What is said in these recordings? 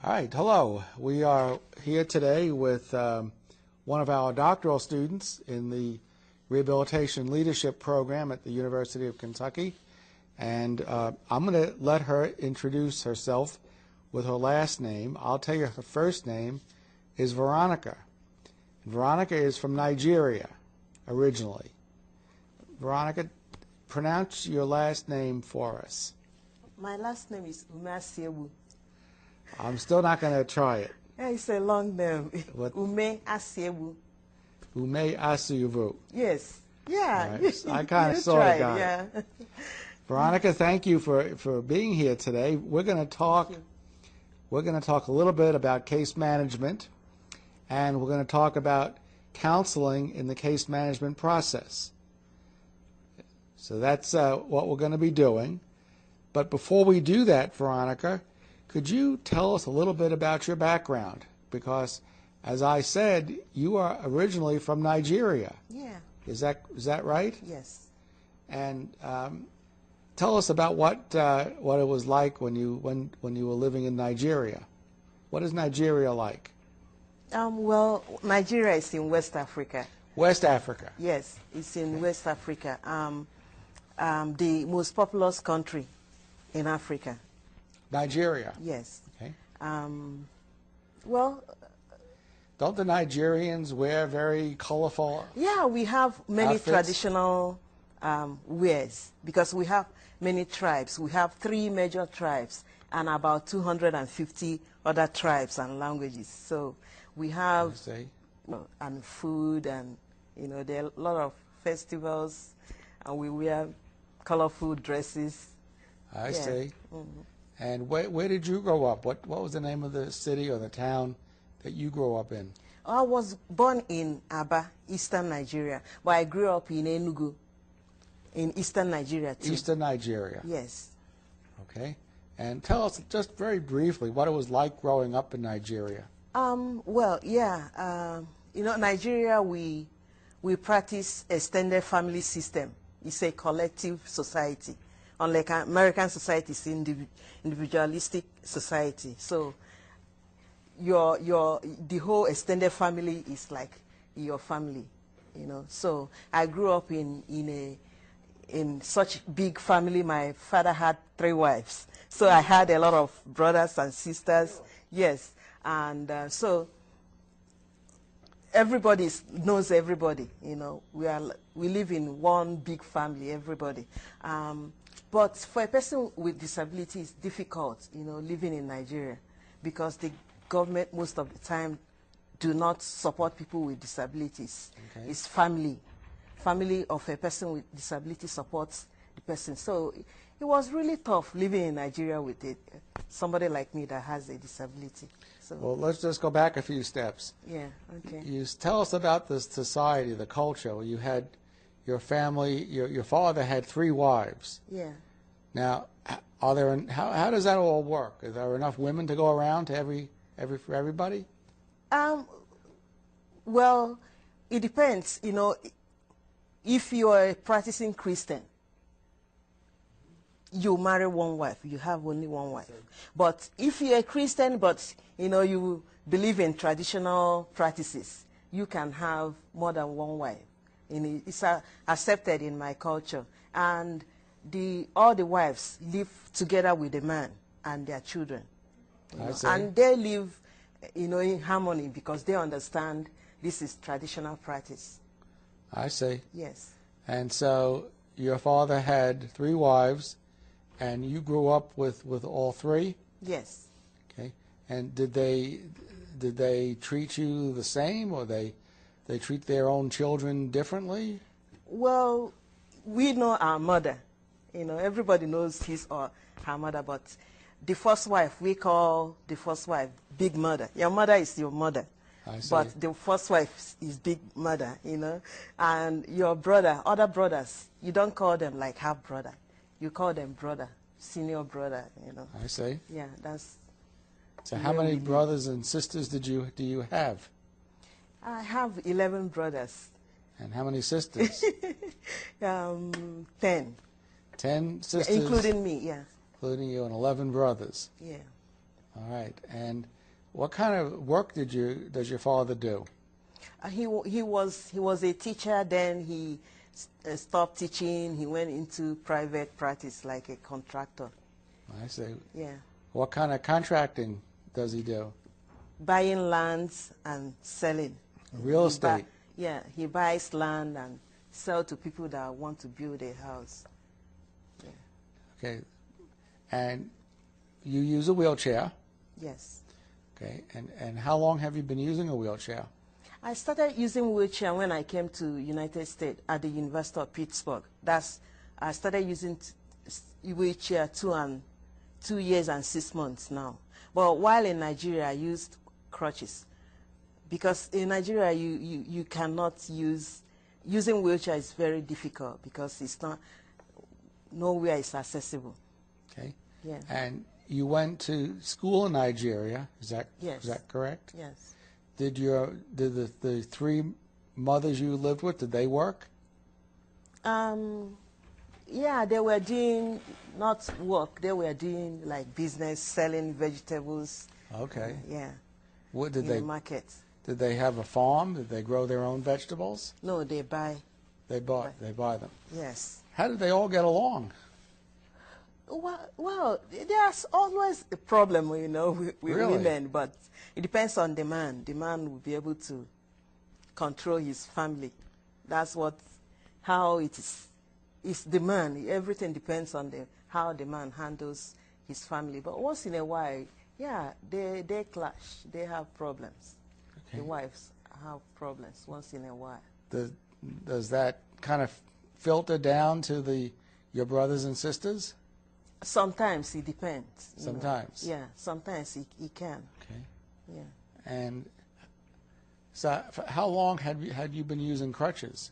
All right, hello. We are here today with one of our doctoral students in the Rehabilitation Leadership Program at the University of Kentucky. And I'm going to let her introduce herself with her last name. I'll tell you her first name is Veronica. Veronica is from Nigeria originally. Veronica, pronounce your last name for us. My last name is Ume Asiewu. I'm still not going to try it. Yeah, it's a long name. What? Ume Asiewu. Ume Asiewu. Yes. Yeah. Right. I kind of sort of got it. Veronica, thank you for being here today. We're going to talk. We're going to talk a little bit about case management, and we're going to talk about counseling in the case management process. So that's what we're going to be doing. But before we do that, Veronica, could you tell us a little bit about your background? Because, as I said, you are originally from Nigeria. Yeah. Is that right? Yes. And tell us about what it was like when you were living in Nigeria. What is Nigeria like? Well, Nigeria is in West Africa. West Africa. Yes, it's in West Africa. The most populous country in Africa. Nigeria. Yes. Okay. Well, don't the Nigerians wear very colorful? Yeah, we have many outfits? Traditional wears because we have many tribes. We have 3 major tribes and about 250 other tribes and languages. So we have and food, and there are a lot of festivals, and we wear colorful dresses. I see. Mm-hmm. And where did you grow up? What was the name of the city or the town that you grew up in? I was born in Aba, Eastern Nigeria, but I grew up in Enugu, in Eastern Nigeria too. Eastern Nigeria? Yes. Okay. And tell us just very briefly what it was like growing up in Nigeria. Well, yeah. Nigeria, we practice extended family system. It's a collective society. Unlike American society, it's individualistic society. So the whole extended family is like your family, So I grew up in such big family. My father had 3 wives, so I had a lot of brothers and sisters. Yes, and so everybody knows everybody. We live in one big family. Everybody. But for a person with disability, it's difficult, living in Nigeria, because the government most of the time do not support people with disabilities. Okay. It's family of a person with disability supports the person. So it was really tough living in Nigeria with somebody like me that has a disability. So, well, let's just go back a few steps. Yeah, okay. You tell us about the society, the culture. You had your family, your father had 3 wives. Yeah. Now, how does that all work? Is there enough women to go around to for everybody? Well, it depends. If you are a practicing Christian, you marry 1 wife. You have only 1 wife. But if you're a Christian, but you believe in traditional practices, you can have more than 1 wife. It's accepted in my culture, and all the wives live together with the man and their children, and they live, in harmony because they understand this is traditional practice. I see. Yes. And so your father had 3 wives, and you grew up with all 3? Yes. Okay. And did they treat you the same, or they treat their own children differently? Well, we know our mother. Everybody knows his or her mother, but the first wife, we call the first wife Big Mother. Your mother is your mother. I see. But the first wife is Big Mother, And your other brothers, you don't call them like half brother. You call them brother, senior brother, I see. Yeah, that's... So how many brothers and sisters do you have? I have 11 brothers. And how many sisters? 10. 10 sisters? Including me, yeah. Including you, and 11 brothers. Yeah. All right. And what kind of work does your father do? He was a teacher. Then he stopped teaching. He went into private practice like a contractor. I see. Yeah. What kind of contracting does he do? Buying lands and selling. Real estate. Yeah, he buys land and sell to people that want to build a house. Yeah. Okay. And you use a wheelchair. Yes. Okay. And how long have you been using a wheelchair? I started using wheelchair when I came to United States at the University of Pittsburgh. I started using wheelchair 2 years and 6 months now. But while in Nigeria, I used crutches. Because in Nigeria, you cannot using wheelchair is very difficult because it's not, nowhere is accessible. Okay. Yeah. And you went to school in Nigeria, Yes. Is that correct? Yes. Did the three mothers you lived with, did they work? Yeah, they were doing, not work, they were doing like business, selling vegetables. Okay. Yeah. What in the market. Did they have a farm? Did they grow their own vegetables? No, they buy. They buy them. Yes. How did they all get along? Well, there's always a problem, you know, with Really? women, but it depends on the man. The man will be able to control his family. That's how it is. It's the man. Everything depends on how the man handles his family. But once in a while, yeah, they clash. They have problems. Okay. The wives have problems once in a while. Does that kind of filter down to your brothers and sisters? Sometimes it depends. Sometimes? Yeah, sometimes it can. Okay. Yeah. And so how long had you been using crutches?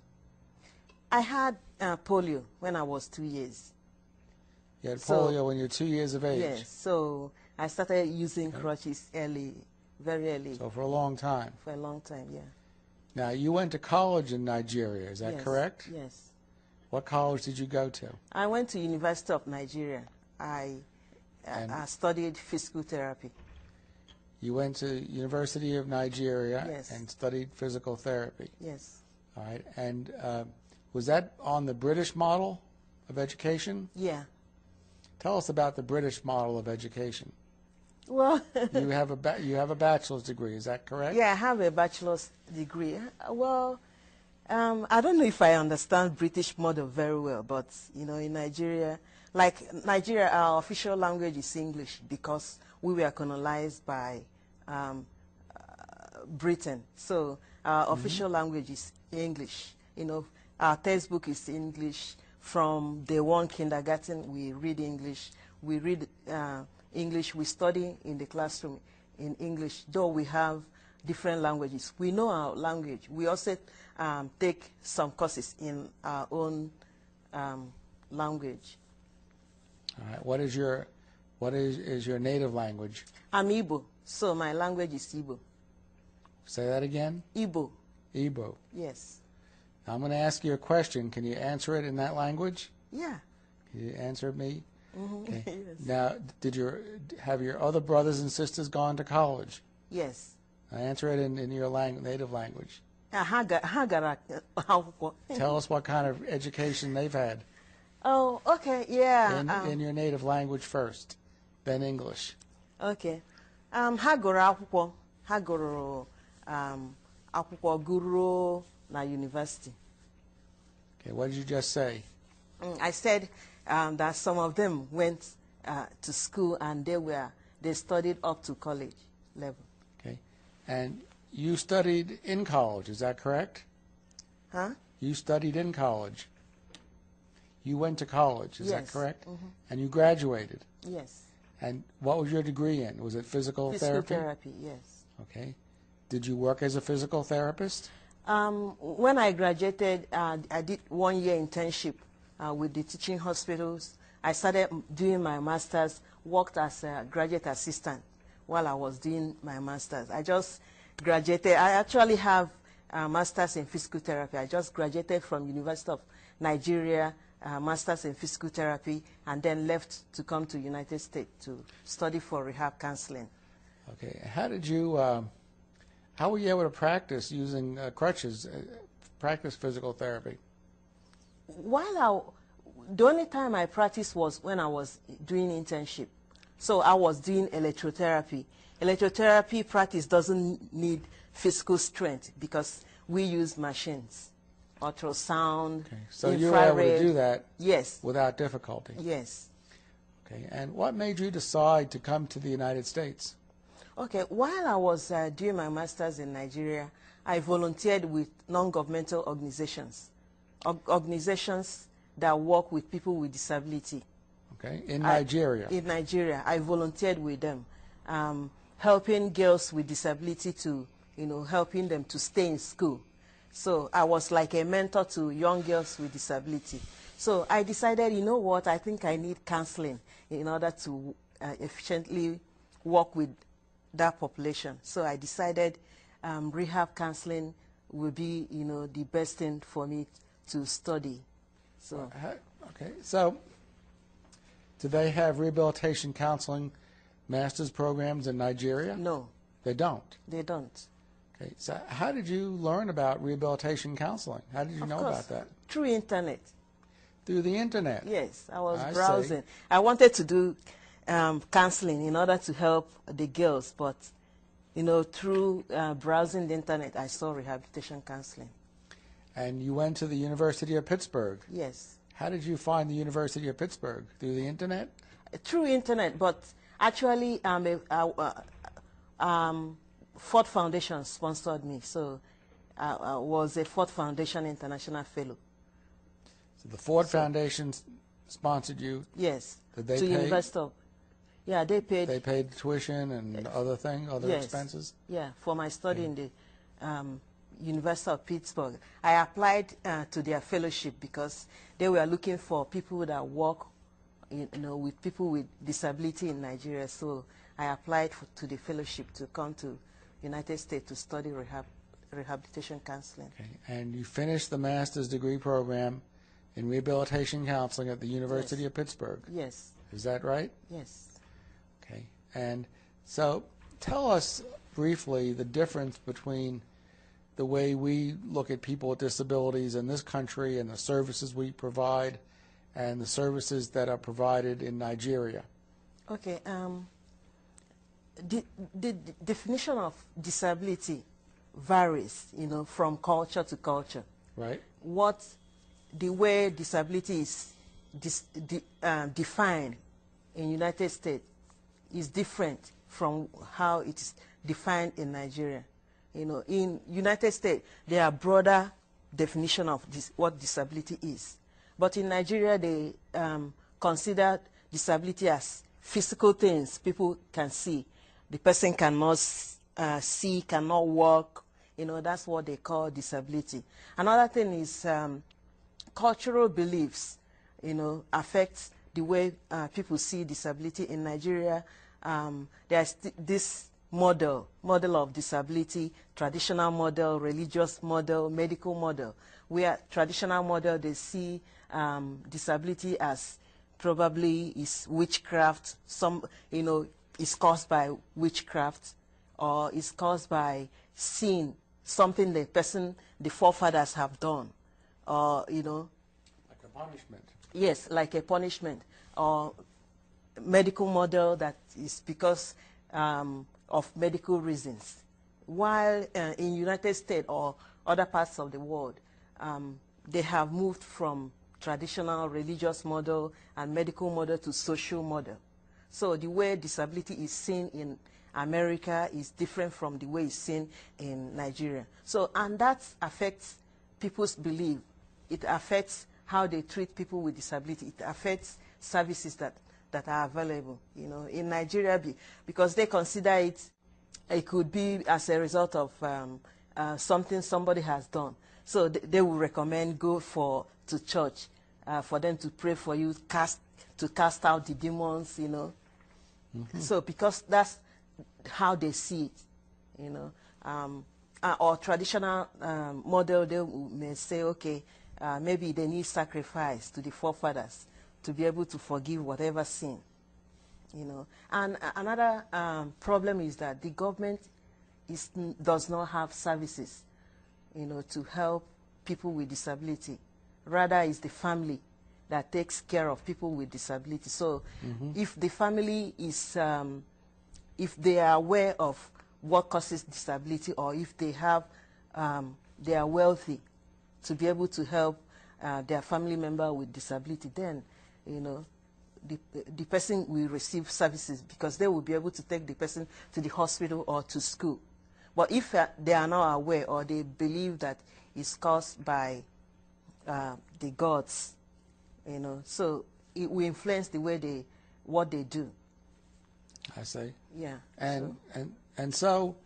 I had polio when I was 2 years. You had polio when you were 2 years of age? Yes, so I started using crutches early, very early. So for a long time? For a long time, yeah. Now, you went to college in Nigeria, is that Yes, correct? Yes. What college did you go to? I went to University of Nigeria. I studied physical therapy. You went to University of Nigeria Yes. and studied physical therapy. Yes. All right. And was that on the British model of education? Yeah. Tell us about the British model of education. Well, you have a bachelor's degree, is that correct? Yeah, I have a bachelor's degree. Well, I don't know if I understand British model very well, but you know, in Nigeria, our official language is English because we were colonized by Britain. So our official language is English. You know, our textbook is English. From day one kindergarten, we read English. We read English. We study in the classroom in English. Though we have different languages, we know our language. We also take some courses in our own language. All right. What is your native language? I'm Igbo, so my language is Igbo. Say that again? Igbo. Igbo. Yes. Now, I'm going to ask you a question. Can you answer it in that language? Yeah. Can you answer me? Mm-hmm. Okay. Yes. Now, have your other brothers and sisters gone to college? Yes. Now, answer it in your native language. Tell us what kind of education they've had. Oh, okay, yeah. In your native language first, then English. Okay. Ha gụrụ akwụkwọ. Ha gụrụ akwụkwọ gụrụ na university. Okay, what did you just say? I said that some of them went to school and they studied up to college level. Okay. And you studied in college, is that correct? Huh? You studied in college. You went to college, is that Yes. correct? Mm-hmm. And you graduated. Yes. And what was your degree in? Was it physical therapy? Physical therapy, yes. Okay. Did you work as a physical therapist? When I graduated, I did 1 year internship with the teaching hospitals. I started doing my master's, worked as a graduate assistant while I was doing my master's. I just graduated. I actually have a master's in physical therapy. I just graduated from University of Nigeria master's in physical therapy, and then left to come to United States to study for rehab counseling. Okay. How did you, how were you able to practice using crutches, practice physical therapy? The only time I practiced was when I was doing internship. So I was doing electrotherapy. Electrotherapy practice doesn't need physical strength because we use machines, ultrasound, Okay. So infrared. you were able to do that, yes, without difficulty? Yes. Okay. And what made you decide to come to the United States? Okay, while I was doing my master's in Nigeria, I volunteered with non-governmental organizations, organizations that work with people with disability. Okay, in Nigeria? In Nigeria, I volunteered with them, helping girls with disability to, helping them to stay in school. So I was like a mentor to young girls with disability. So I decided, you know what, I think I need counseling in order to efficiently work with that population. So I decided rehab counseling would be, the best thing for me to study. So okay, so do they have rehabilitation counseling master's programs in Nigeria? No. They don't? They don't. Okay, so how did you learn about rehabilitation counseling? How did you know about that? Through internet. Through the internet? Yes, I was I browsing. see. I wanted to do counseling in order to help the girls, but through browsing the internet, I saw rehabilitation counseling. And you went to the University of Pittsburgh? Yes. How did you find the University of Pittsburgh? Through the internet? Through internet, but actually Ford Foundation sponsored me, so I was a Ford Foundation International Fellow. So the Ford Foundation sponsored you? Yes. Did they to pay? University of, yeah, they paid. They paid tuition and other yes, expenses? Yeah, for my study in the University of Pittsburgh. I applied to their fellowship because they were looking for people that work, with people with disability in Nigeria. So I applied to the fellowship to come to United States to study rehabilitation counseling. Okay. And you finished the master's degree program in rehabilitation counseling at the University of Pittsburgh? Yes. Is that right? Yes. Okay. And so tell us briefly the difference between the way we look at people with disabilities in this country and the services we provide and the services that are provided in Nigeria. Okay. The definition of disability varies, from culture to culture. Right. The way disability is defined in United States is different from how it is defined in Nigeria. In United States, there are broader definition of what disability is. But in Nigeria, they consider disability as physical things people can see. The person cannot see, cannot walk. That's what they call disability. Another thing is cultural beliefs, affect the way people see disability. In Nigeria, there's this model of disability, traditional model, religious model, medical model. Where traditional model, they see disability as probably is witchcraft, is caused by witchcraft, or is caused by sin, something the forefathers have done, or, like a punishment. Yes, like a punishment, or medical model that is because of medical reasons. While in United States or other parts of the world, they have moved from traditional religious model and medical model to social model. So the way disability is seen in America is different from the way it's seen in Nigeria. So, and that affects people's belief. It affects how they treat people with disability. It affects services that are available, in Nigeria, because they consider it could be as a result of something somebody has done. So they will recommend go to church for them to pray for you, to cast out the demons, Mm-hmm. So because that's how they see it, or traditional model, they may say, okay, maybe they need sacrifice to the forefathers to be able to forgive whatever sin, you know. And another problem is that the government does not have services, you know, to help people with disability. Rather, it's the family that takes care of people with disability. So if the family is, if they are aware of what causes disability, or if they have, they are wealthy to be able to help their family member with disability, then, you know, the person will receive services because they will be able to take the person to the hospital or to school. But if they are not aware, or they believe that it's caused by the gods, you know, so it will influence the way what they do. I see. Yeah. And so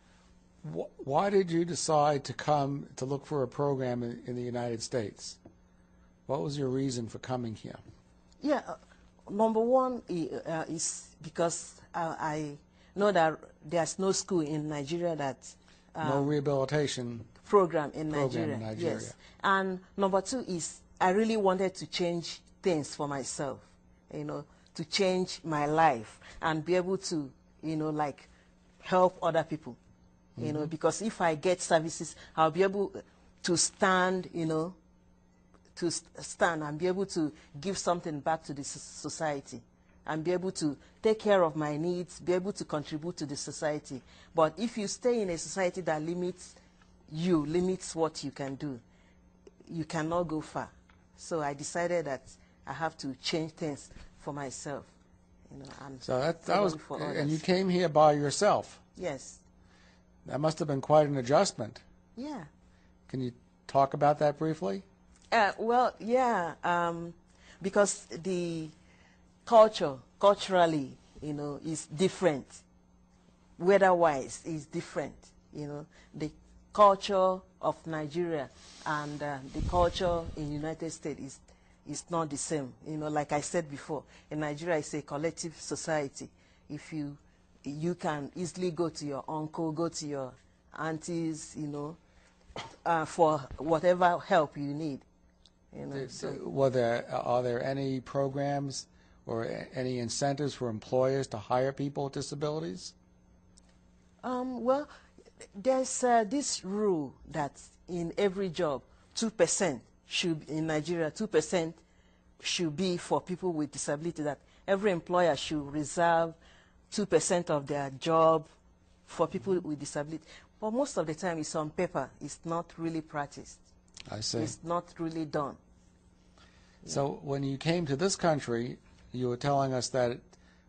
why did you decide to come to look for a program in the United States? What was your reason for coming here? Yeah, number one is because I know that there's no school in Nigeria that no rehabilitation program in Nigeria. Yes. And number two is I really wanted to change things for myself, you know, to change my life and be able to, you know, like help other people, you know, because if I get services, I'll be able to stand, you know, to stand and be able to give something back to the society and be able to take care of my needs, be able to contribute to the society. But if you stay in a society that limits you, limits what you can do, you cannot go far. So I decided that I have to change things for myself, you know. And so that was, and you came here by yourself. Yes. That must have been quite an adjustment. Yeah. Can you talk about that briefly? Well, yeah, because the culturally, you know, is different. Weather-wise, is different. You know, the culture of Nigeria and the culture in the United States is not the same. You know, like I said before, in Nigeria, it's a collective society. If you can easily go to your uncle, go to your aunties, you know, for whatever help you need. You know, are there any programs or any incentives for employers to hire people with disabilities? Well, there's this rule that in every job, 2% should, in Nigeria, 2% should be for people with disability, that every employer should reserve 2% of their job for people with disability. But most of the time it's on paper. It's not really practiced. I see. It's not really done. So when you came to this country, you were telling us that it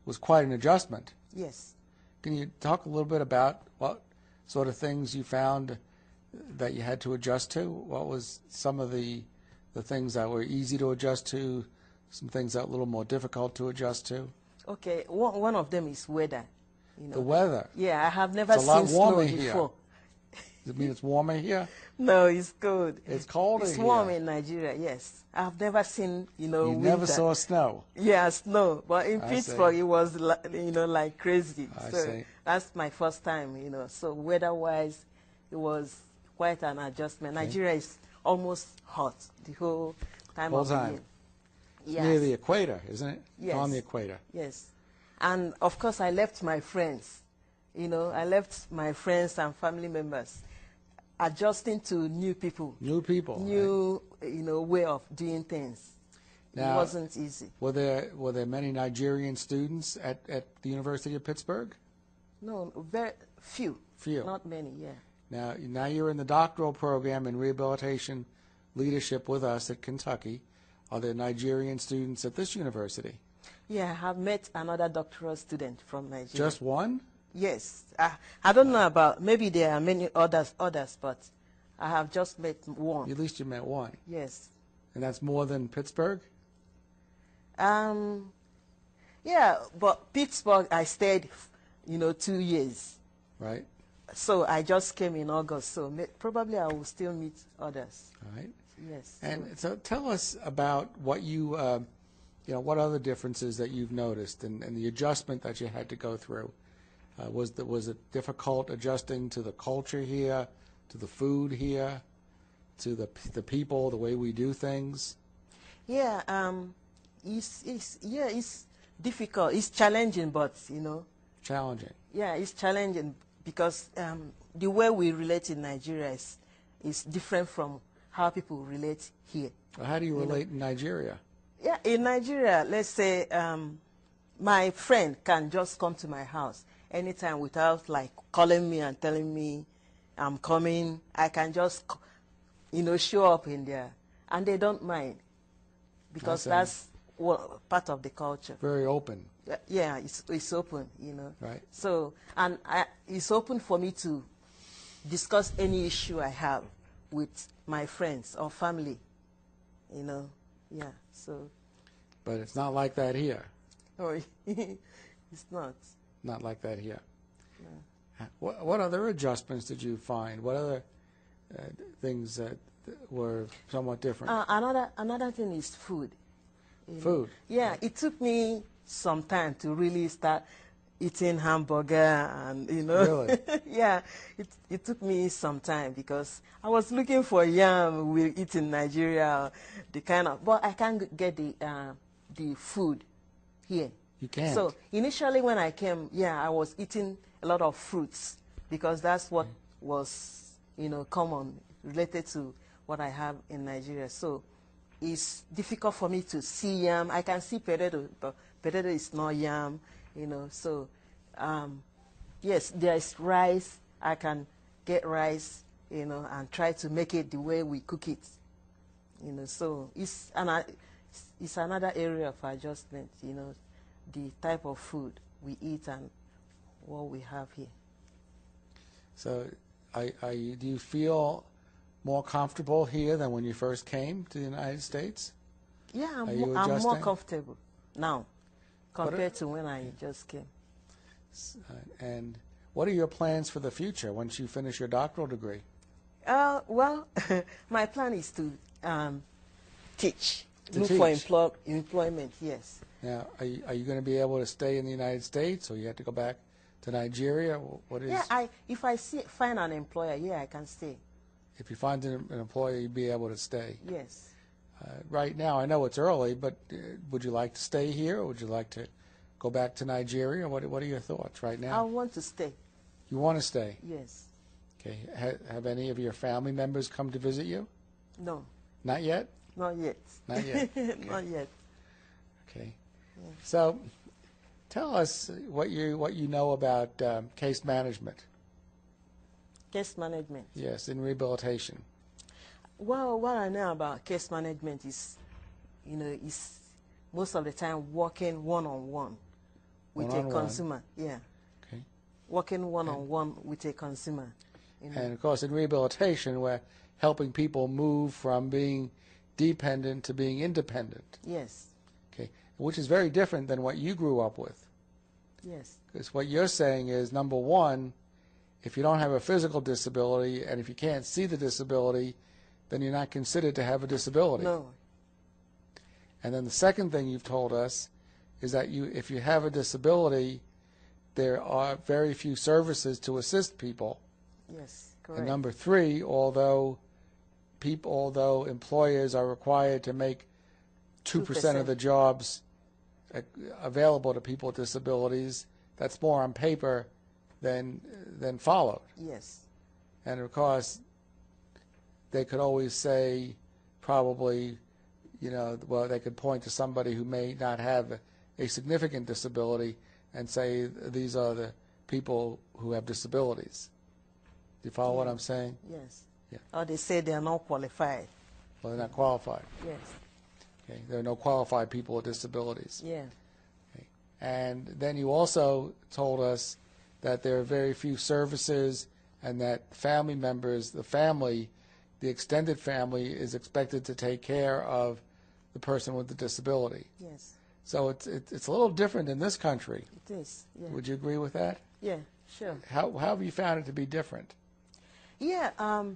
was quite an adjustment. Yes. Can you talk a little bit about what sort of things you found that you had to adjust to? What was some of the things that were easy to adjust to, some things that were a little more difficult to adjust to? Okay, one of them is weather. You know. The weather? Yeah, I have never seen snow before. Does it mean it's warmer here? No, it's cold. It's colder here. It's warm in Nigeria, yes. I've never seen, you know, You winter. never saw snow? Yeah, snow. But in Pittsburgh, see. it was, you know, like crazy. I so see. That's my first time, you know. So weather-wise, it was quite an adjustment. Okay. Nigeria is almost hot the whole time of the year. Yes. Near the equator, isn't it? Yes. On the equator. Yes. And, of course, I left my friends. You know, I left my friends and family members, adjusting to new people. New people. New, right? You know, way of doing things. Now, it wasn't easy. Were there many Nigerian students at the University of Pittsburgh? No, very few. Few. Not many, yeah. Now you're in the doctoral program in rehabilitation leadership with us at Kentucky. Are there Nigerian students at this university? Yeah, I have met another doctoral student from Nigeria. Just one? Yes. I don't know about, maybe there are many others, but I have just met one. At least you met one? Yes. And that's more than Pittsburgh? Yeah, but Pittsburgh I stayed, you know, 2 years. Right. So I just came in August, so probably I will still meet others. All right. Yes. And so tell us about what you what other differences that you've noticed and the adjustment that you had to go through. Was it difficult adjusting to the culture here, to the food here? to the people, the way we do things? Yeah, it's difficult. It's challenging, but Challenging. yeah, it's challenging because the way we relate in Nigeria is different from how people relate here. Well, how do you relate in Nigeria? Yeah, in Nigeria, let's say my friend can just come to my house anytime without like calling me and telling me I'm coming. I can just, show up in there, and they don't mind because that's part of the culture. Very open. Yeah, it's open, Right. So, and it's open for me to discuss any issue I have with my friends or family, yeah, so. But it's not like that here. Oh, it's not. Not like that here. No. What other adjustments did you find? What other things that were somewhat different? Another thing is food. Food? Yeah, it took me some time to really start eating hamburger and, Really? Yeah, it took me some time because I was looking for yam we eat in Nigeria, but I can't get the food here. You can't? So initially when I came, I was eating a lot of fruits because that's what was, common, related to what I have in Nigeria. So it's difficult for me to see yam. I can see potato, but potato is not yam, So, yes, there is rice. I can get rice, and try to make it the way we cook it, So it's another area of adjustment, the type of food we eat and what we have here. So do you feel more comfortable here than when you first came to the United States? Yeah, I'm more adjusting? comfortable now compared to when I just came. And what are your plans for the future once you finish your doctoral degree? Well, my plan is to teach. Look for employment, yes. Now, are you going to be able to stay in the United States, or you have to go back to Nigeria? What is? Yeah, if I find an employer, I can stay. If you find an employer, you'd be able to stay. Yes. Right now, I know it's early, but would you like to stay here, or would you like to go back to Nigeria? What are your thoughts right now? I want to stay. You want to stay? Yes. Okay. Have any of your family members come to visit you? No. Not yet? Not yet. Not yet. Okay. Not yet. Okay. Yeah. So, tell us what you know about case management. Case management. Yes, in rehabilitation. Well, what I know about case management is, is most of the time working one-on-one with a consumer. Yeah. Okay. Working one-on-one with a consumer. And of course, in rehabilitation, we're helping people move from being dependent to being independent. Yes. Okay. Which is very different than what you grew up with. Yes. Because what you're saying is, number one, if you don't have a physical disability and if you can't see the disability, then you're not considered to have a disability. No. And then the second thing you've told us is that if you have a disability, there are very few services to assist people. Yes, correct. And number three, although employers are required to make 2% of the jobs available to people with disabilities, that's more on paper than followed. Yes. And of course, they could always say, probably, well, they could point to somebody who may not have a significant disability and say, these are the people who have disabilities. Do you follow what I'm saying? Yes. Yeah. Or they say they are not qualified. Well, they're not qualified. Yes. Okay. There are no qualified people with disabilities. Yeah. Okay. And then you also told us that there are very few services and that family members, the extended family is expected to take care of the person with the disability. Yes. So it's a little different in this country. It is. Yeah. Would you agree with that? Yeah, sure. How have you found it to be different? Yeah,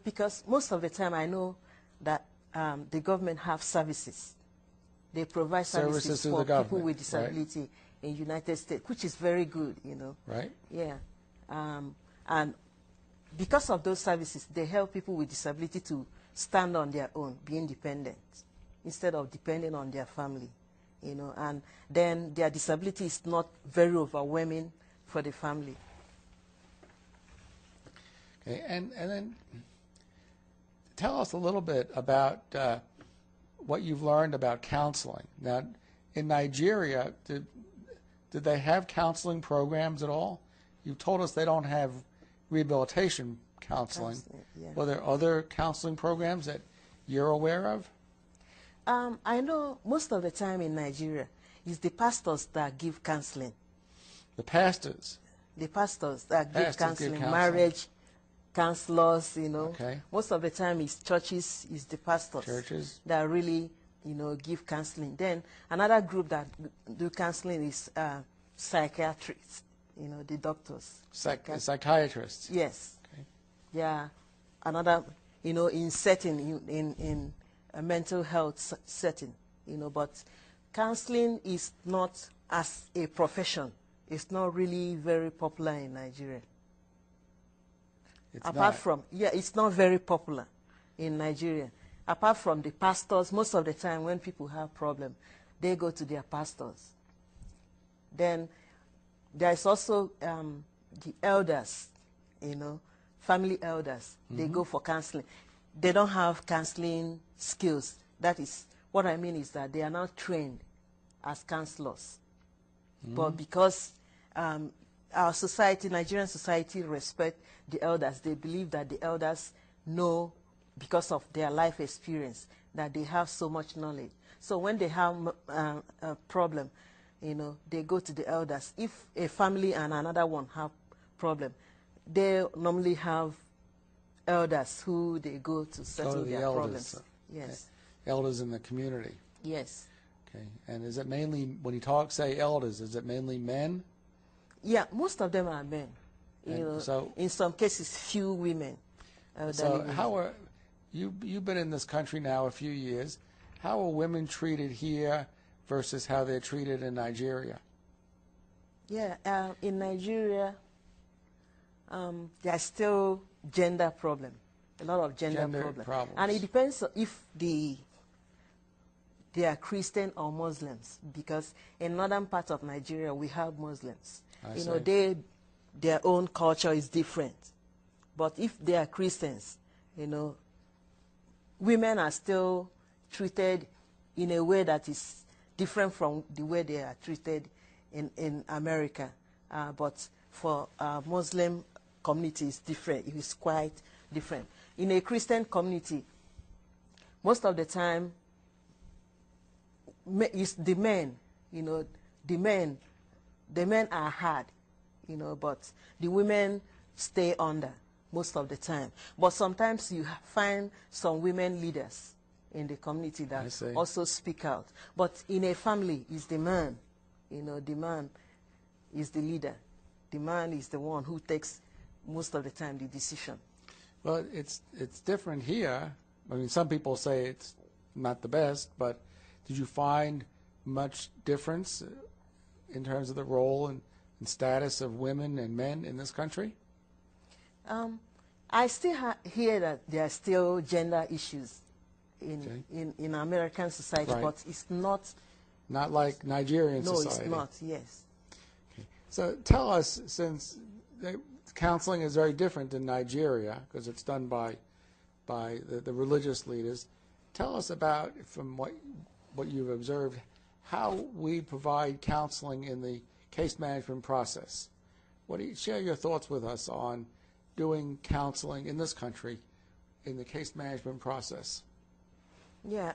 because most of the time I know that the government have services. They provide services for people with disability, right, in the United States, which is very good, Right. Yeah. And because of those services, they help people with disability to stand on their own, be independent, instead of depending on their family, you know, and then their disability is not very overwhelming for the family. Okay, and then tell us a little bit about what you've learned about counseling. Now, in Nigeria, did they have counseling programs at all? You told us they don't have rehabilitation counseling. Yeah. Were there other counseling programs that you're aware of? I know most of the time in Nigeria, it's the pastors that give counseling. The pastors? The pastors that give counseling, give counseling. marriage counselors, you know. Okay. Most of the time it's churches, it's the pastors Churches. that really, you know, give counseling. Then another group that do counseling is psychiatrists, you know, the doctors. Psychiatrists? Yes. Okay. Yeah. Another, you know, in a mental health setting, you know, but counseling is not, as a profession, it's not really very popular in Nigeria. It's not very popular in Nigeria. Apart from the pastors, most of the time when people have problems, they go to their pastors. Then there is also the elders, you know, family elders. Mm-hmm. They go for counseling. They don't have counseling skills. That is, what I mean is that they are not trained as counselors. Mm-hmm. But because our society, Nigerian society, respect the elders. They believe that the elders know, because of their life experience, that they have so much knowledge. So when they have a problem, you know, they go to the elders. If a family and another one have problem, they normally have elders who they go to settle their problems. Yes. Okay. Elders in the community. Yes. Okay. And is it mainly, when you say elders, is it mainly men? Yeah, most of them are men. You know, so, in some cases, few women. So how are you've been in this country now a few years? How are women treated here versus how they're treated in Nigeria? Yeah, in Nigeria, there's still gender problem, a lot of gender problems. And it depends if they are Christian or Muslims, because in northern part of Nigeria we have Muslims. You know, their own culture is different. But if they are Christians, you know, women are still treated in a way that is different from the way they are treated in America. But for Muslim community, it's different. It is quite different. In a Christian community, most of the time, it's the men, you know, the men are hard, you know, but the women stay under most of the time. But sometimes you find some women leaders in the community that also speak out. But in a family, it's the man, you know, the man is the leader. The man is the one who takes most of the time the decision. Well, it's different here. I mean, some people say it's not the best, but did you find much difference in terms of the role and status of women and men in this country? I still hear that there are still gender issues in American society, but it's not like Nigerian No, society. it's not. Yes. Okay. So tell us, since counseling is very different in Nigeria because it's done by the religious leaders, tell us about, from what you've observed, how we provide counseling in the case management process. Share your thoughts with us on doing counseling in this country in the case management process. Yeah,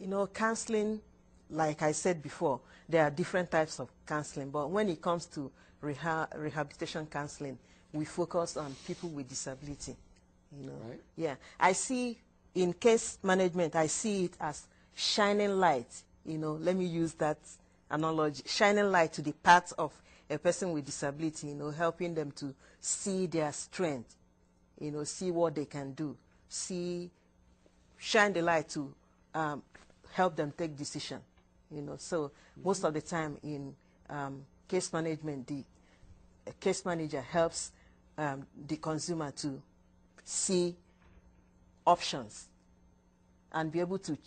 you know, counseling, like I said before, there are different types of counseling, but when it comes to rehabilitation counseling, we focus on people with disability, you know. Right. Yeah, I see in case management, I see it as shining light, you know, let me use that analogy, shining light to the parts of a person with disability, you know, helping them to see their strength, you know, see what they can do, shine the light to help them take decision, you know. So most of the time in case management, the case manager helps the consumer to see options and be able to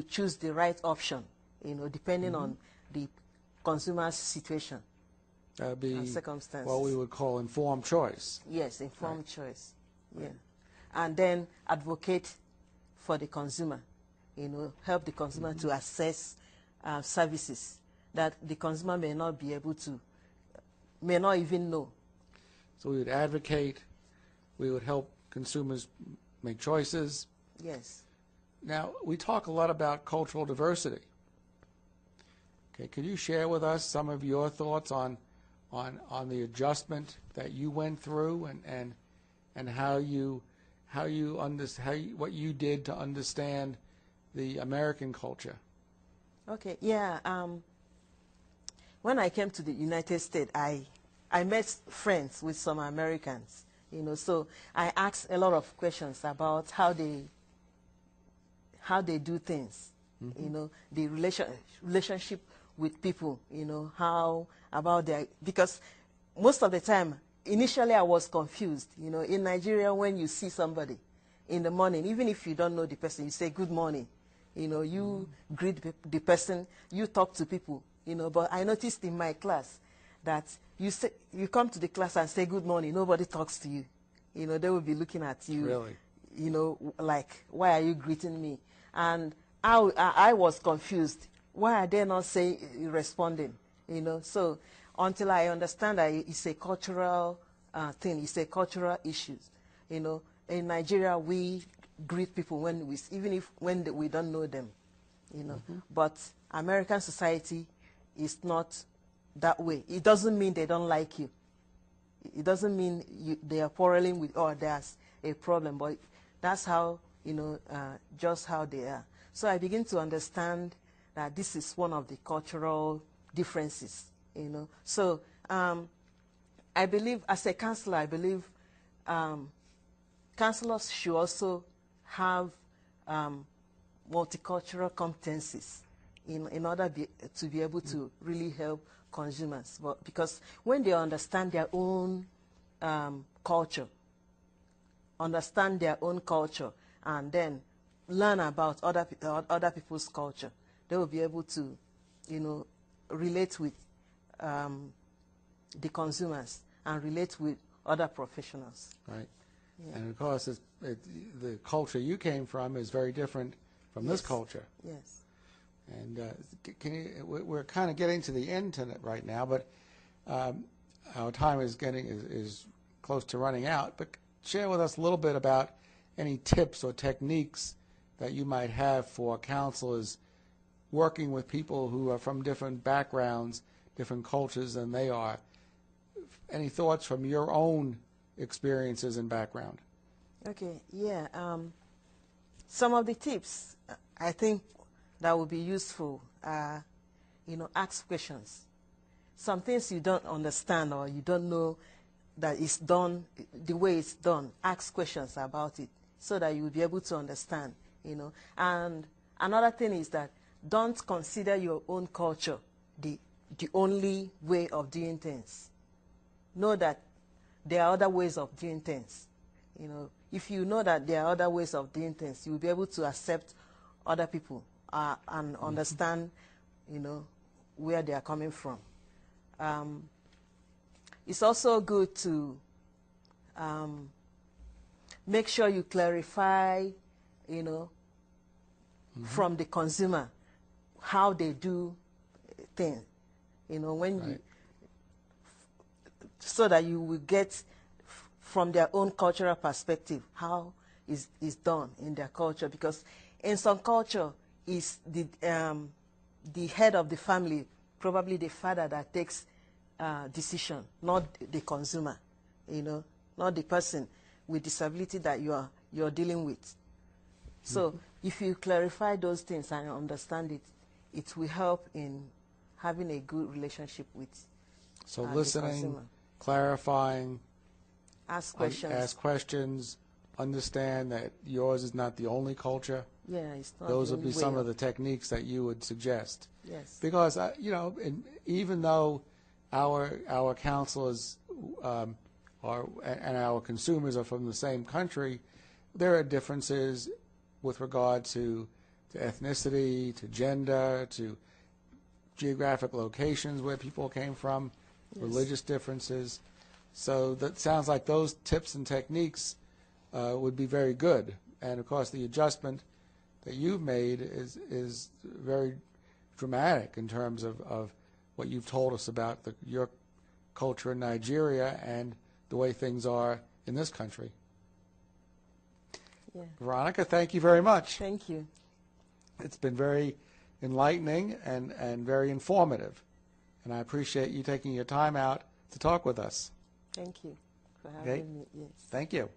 choose the right option, depending on the consumer's situation and circumstances. What we would call informed choice. Yes, informed choice. Yeah. And then advocate for the consumer, help the consumer to access services that the consumer may not be able to, may not even know. So we would advocate, we would help consumers make choices. Yes. Now, we talk a lot about cultural diversity. Okay, could you share with us some of your thoughts on the adjustment that you went through and what you did to understand the American culture? Okay, yeah. When I came to the United States, I met friends with some Americans, so I asked a lot of questions about how they do things, the relationship with people, how about because most of the time, initially I was confused, in Nigeria when you see somebody in the morning, even if you don't know the person, you say good morning, you greet the person, you talk to people, but I noticed in my class that you come to the class and say good morning, nobody talks to you, they will be looking at you, really? Like, why are you greeting me? And I was confused. Why are they not responding? So until I understand that it's a cultural thing, it's a cultural issue. In Nigeria, we greet people when we don't know them. But American society is not that way. It doesn't mean they don't like you. It doesn't mean they are quarreling with or there's a problem. But that's how just how they are. So I begin to understand that this is one of the cultural differences, So I believe, as a counselor, I believe counselors should also have multicultural competencies in order to be able to really help consumers. But because when they understand their own culture, and then learn about other people's culture, they will be able to, relate with the consumers and relate with other professionals. Right. Yeah. And of course, the culture you came from is very different from this culture. Yes. And we're kind of getting to the end right now, but our time is close to running out. But share with us a little bit about any tips or techniques that you might have for counselors working with people who are from different backgrounds, different cultures than they are. Any thoughts from your own experiences and background? Okay, yeah. Some of the tips I think that would be useful are, ask questions. Some things you don't understand or you don't know that it's done the way it's done, ask questions about it so that you'll be able to understand, And another thing is that don't consider your own culture the only way of doing things. Know that there are other ways of doing things. If you know that there are other ways of doing things, you'll be able to accept other people and understand, where they are coming from. It's also good to make sure you clarify, from the consumer how they do things, so that you will get from their own cultural perspective how is done in their culture. Because in some culture, is the head of the family, probably the father, that takes decision, not the consumer, not the person with disability that you're dealing with. So if you clarify those things and understand it, it will help in having a good relationship with listening, clarifying, ask questions. Ask questions, understand that yours is not the only culture. Yeah, it's not. Those would be some of the techniques that you would suggest. Yes. Because even though our counselors and our consumers are from the same country, there are differences with regard to ethnicity, to gender, to geographic locations where people came from, Yes. religious differences. So that sounds like those tips and techniques would be very good. And of course, the adjustment that you've made is very dramatic in terms of what you've told us about your culture in Nigeria and the way things are in this country. Yeah. Veronica, thank you very much. Thank you. It's been very enlightening and very informative. And I appreciate you taking your time out to talk with us. Thank you for having me. Yes. Thank you.